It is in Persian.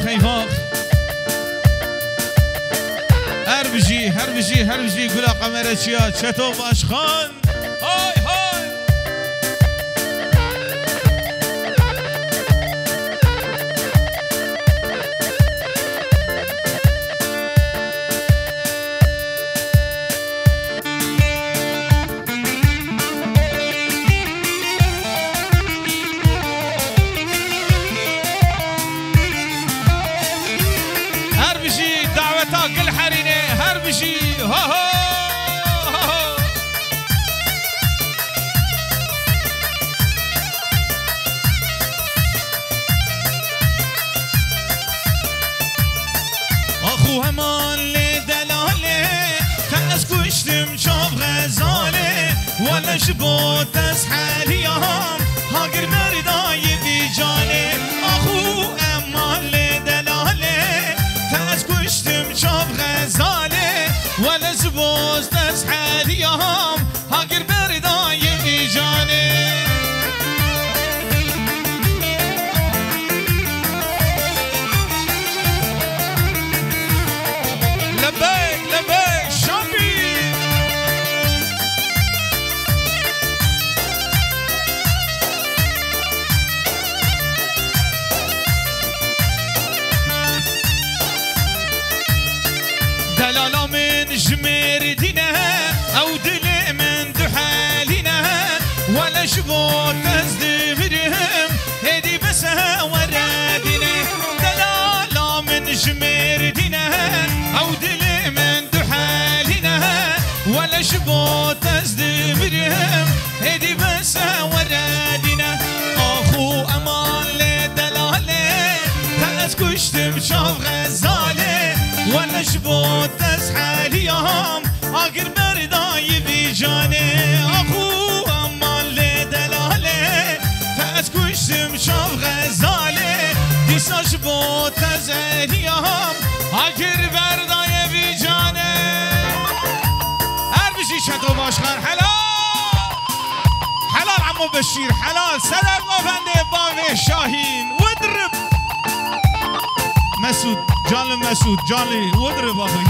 خیفاق هر بجی گلا قمره چیا چطو باشخان های های كل حرينه هربشي هو اخو همان لدلاله تاس كشتم شاف غزاله ولا شبوت تسحاليهم هاجر مرداي بجاني اخو امان لدلاله تاس كشتم شاف غزاله ولا زبوز تسحاليهم هاجر مرداي بجاني لبيك شامبي دلالا من جمير دينها او دل من دحالينها ولا شبوت تزدمرهم هدي بسها ورابينه دلالا من جمير دينها او دل من دحالينها ولا شبوت تزدمرهم هدي بسها ورابينه اخو امان لدلاله تاس كشتم شاف غزاله ولا شبوت تسحاليهم اقر مرداي بجاني اخو امان لدلاله تاس كشتم شاف غزاله ديسا شبوت تسحاليهم اقر مرداي بجاني هر بشي شدو باشخان حلال عمو بشير حلال سلام افندي باغي شاهين وادرب مسعود جان مسعود جانلي واضرب اخي